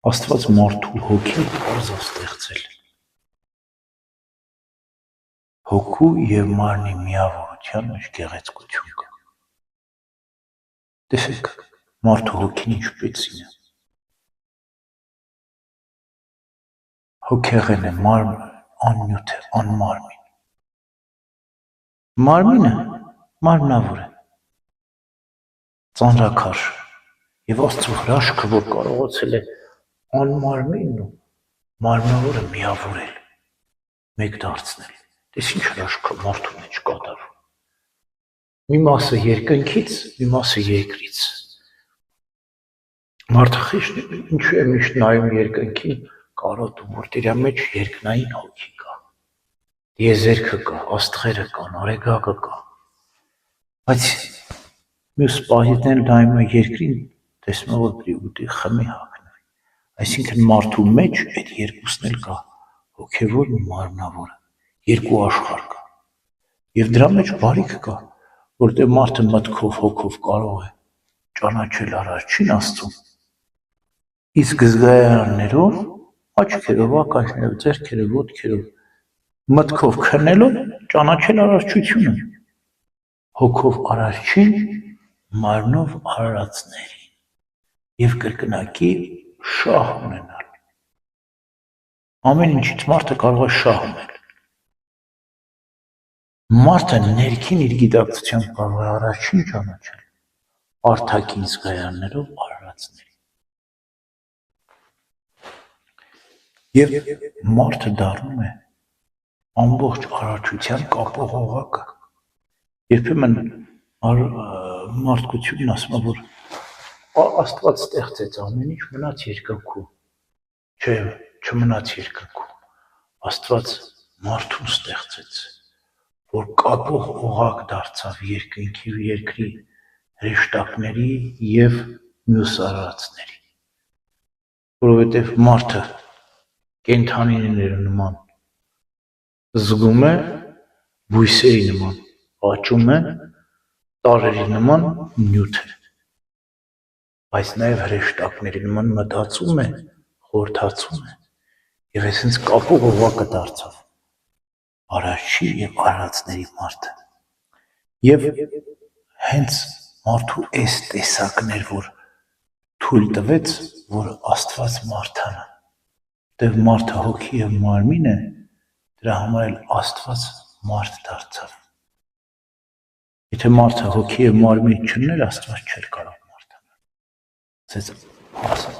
Աստված մարդու հոգին պարզ է ստեղծել։ Հոգու և մարմնի միավորության մեջ գեղեցկություն կա։ Տեսեք, մարդու հոգին ինչպեսին է։ Հոգեղեն է, աննյութ է, անմարմին։ Մարմինը մարմնավոր է, ծանրաքաշ, և Աստծո հրաշքը, որ կարողացել է անմարմինն ու մարմնավորը միավորել, մեկ դարձնել։ Տես ինչ հրաշք է մարդու մեջ կատարվում։ Մի մասը երկնքից, մի մասը երկրից։ Մարդը խիղճ ինչու է միշտ նայում երկնքին, կարոտում, որտեղ իր մեջ երկնային հոգի կա, տիեզերքը կա, աստղերը կան, արեգակը կա։ Բայց մյուս պահին նայում է երկրին, տեսնում է, որ պիտի ուտի, խմի, հագնվի։ Այսինքն մարդու մեջ այդ երկուսն էլ կա, հոգևորն ու մարմնավորը, երկու աշխարհ կա։ Եվ դրա մեջ բարիք կա, որտեղ մարդը մտքով, հոգով կարող է ճանաչել Արարչին Աստծուն, իսկ զգայարաններով, աչքերով, ականջներով, ձեռքերով, ոտքերով, մտքով քննելով ճանաչել Արարչությունը, հոգով Արարչին, մարմնով արարածներին և կրկնակի շահ ունենալ։ Ամեն ինչից մարդը կարող է շահ ունել։ Մարդը ներքին իր գիտակցությամբ կարող է Արարչին ճանաչել, արտաքին զգայարաններով արարածներին։ Եվ մարդը դառնում է ամբողջ արարչության կապող օղակը։ Երբեմն մարդկությունն ասում է, որ Աստված ստեղծեց ամեն ինչ, մնաց երկնքում։ Չէ, չմնաց երկնքում։ Աստված մարդուն ստեղծեց, որ կապող օղակ դարձավ երկնքի ու երկրի հրեշտակների և մյուս արարածների։ Որովհետև մարդը կենդանիների նման զգում է, բույսերի նման աճում է, տարրերի նման նյութ է, բայց նաև հրեշտակների նման մտածում է, խորհրդածում է, և այսպես կապող օղակը դարձավ Արարչի և արարածների մարդը։ Եվ հենց մարդու այս տեսակն էր, որ թույլ տվեց, որ Աստված մարդանա։ Որտև մարդը հոգի և մարմին է, դրա համար էլ Աստված մարդ դարձավ։ Եթե մարդը հոգի և մարմին չուներ, Աստված չէր կարող մարդանալ։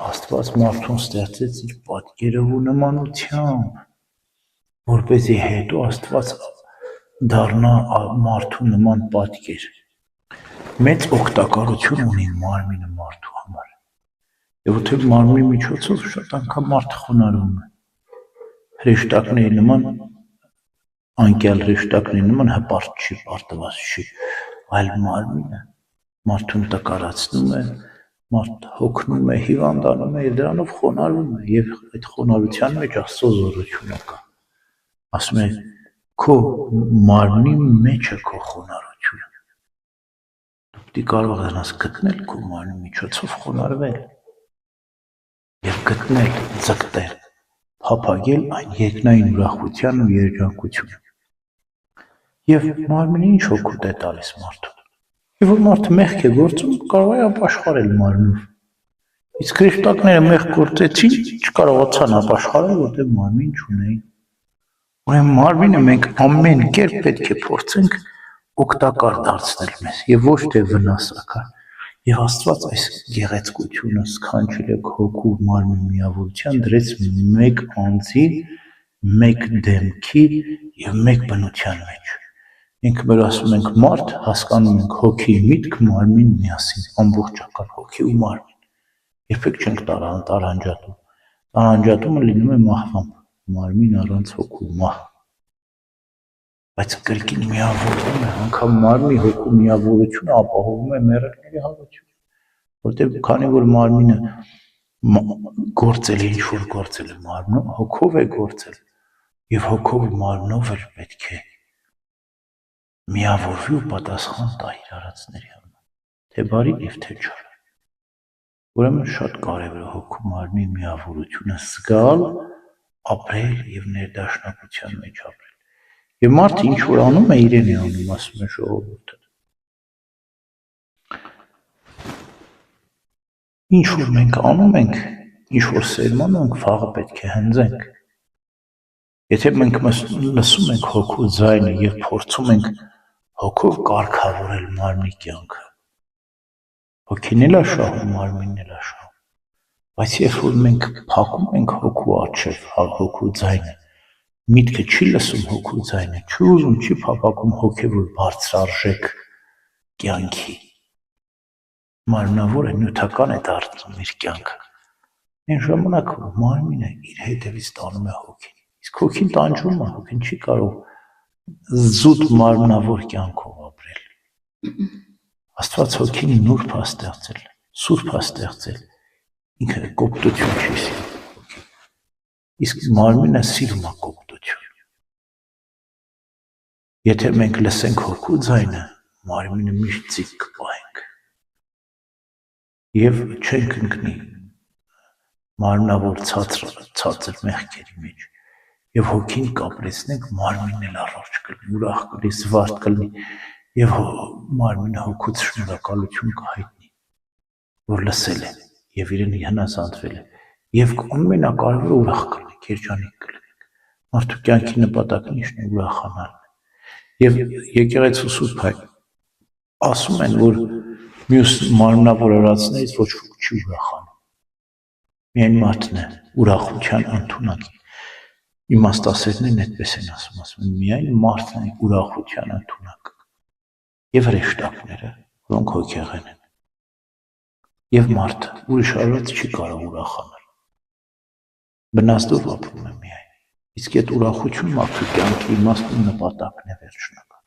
Աստված մարդուն ստեղծեց իր պատկերով ու նմանությամբ, որպեսզի հետո Աստված դառնա մարդու նման պատկեր։ Մեծ օգտակարություն ունի մարմինը մարդու համար։ Եվ որտև մարմնի միջոցով շատ անգամ մարդը խոնարհվում է։ Հրեշտակների նման, անկյալ հրեշտակների նման հպարտ չի, պարտված չի, այլ մարմինը մարդուն տկարացնում է, մարդ հոգնում է, հիվանդանում է և դրանով խոնարհվում է, և այդ խոնարհության մեջ Աստծո զորությունը կա։ Ասում է, քո մարմնի մեջ է քո խոնարհությունը։ Դու պիտի կարողանաս գտնել քո մարմնի միջոցով խոնարհվել և գտնել, ձգտել, փափագել այն երկնային ուրախության ու երջանկությունը։ Եվ մարմինը ինչ օգուտ է տալիս մարդուն։ Երբ որ մարդը մեղք է գործում, կարող է ապաշխարել մարմնով։ Իսկ հրեշտակները մեղք գործեցին, չկարողացան ապաշխարել, որտեղ մարմին չունեին։ Ուրեմն մարմինը մենք ամեն կերպ պետք է փորձենք օգտակար դարձնել մեզ և ոչ թե վնասակար։ Եվ Աստված այս գեղեցկությունը սքանչելի հոգու մարմնի միավորության դրեց մեկ անձի, մեկ դեմքի և մեկ բնության մեջ։ Ինքը մեր ասում ենք մարդ, հասկանում ենք հոգի, միտք, մարմին միասին, ամբողջական հոգի ու մարմին։ Երբեք չենք տարանջատում։ Տարանջատումը լինում է մահվամբ, մարմին առանց հոգու մահ։ Բայց կրկին միավորվում է, անգամ մարմնի հոգու միավորությունը ապահովում է մեռելների հարություն, որտեղ քանի որ մարմինը գործել է, ինչ-որ գործել է մարմնում, հոգով է գործել, և հոգով ու մարմնով էլ պետք է միավորվի ու պատասխան տա իր արածների համար, թե բարին և թե չար։ Ուրեմն շատ կարևոր է հոգու մարմնի միավորությունը զգալ, ապրել եւ ներդաշնակության մեջ ապրել։ Եվ մարդը ինչ որ անում է, իրեն է անում, ասում է ժողովուրդը։ Ինչ որ մենք անում ենք, ինչ որ սերմանում ենք, վաղը պետք է հնձենք։ Եթե մենք լսում ենք հոգու ձայնը եւ փորձում ենք հոգով կարգավորել մարմնի կյանքը, հոգին էլ է շահում, մարմինն էլ է շահում։ Բայց երբ որ մենք փակում ենք հոգու առջև, հոգու ձայնը, միտքը չի լսում հոգու ձայնը, չի ուզում, չի փափակում հոգևոր բարձրարժեք կյանքի, մարմնավոր է, նյութական է դարձնում իր կյանքը։ Այն ժամանակ մարմինը իր հետևից տանում է հոգին, իսկ հոգին տանջում է, հոգին չի կարող զուտ մարմնավոր կյանքով ապրել։ Աստված հոգին նուրբ է ստեղծել, սուրբ է ստեղծել, ինքը կոպտություն չի սիրում, իսկ մարմինը սիրում է կոպտություն։ Եթե մենք լսենք հոգու ձայնը, մարմինը միշտ ծիկ կպահենք եւ չենք ընկնի մարմնավոր ցածր մեղքերի մեջ եւ հոգին կապրեցնենք, մարմինն էլ առողջ կլինի, ուրախ կլինի, զվարթ կլինի եւ մարմինը հոգուց շնորհակալություն կհայտնի, որ լսել է եւ իրեն հնազանդվել է եւ ամենակարևորը ուրախ կլինենք, երջանիկ կլինենք։ Մարդու կյանքի նպատակն ինչն է, ուրախանալն է։ Եվ եկեղեցու սուրբ ասում են, որ մյուս մարմնավոր արարածներից ոչ ոք չի ուրախանում։ Միայն մարդն է ուրախության ընդունակի։ Իմաստասերներն այդպես են ասում են, միայն մարդն է ուրախության ընդունակ։ Եվ հրեշտակները, որոնք հոգեղեն են։ Եվ մարդը ուրիշ արարած չի կարող ուրախանալ։ Բնազդով ապրում է միայն։ Իսկ այդ ուրախություն մարդու կյանքի իմաստուն նպատակն է վերջնական։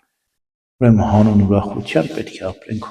Ուրեմն հանուն ուրախության պետք է ապրենք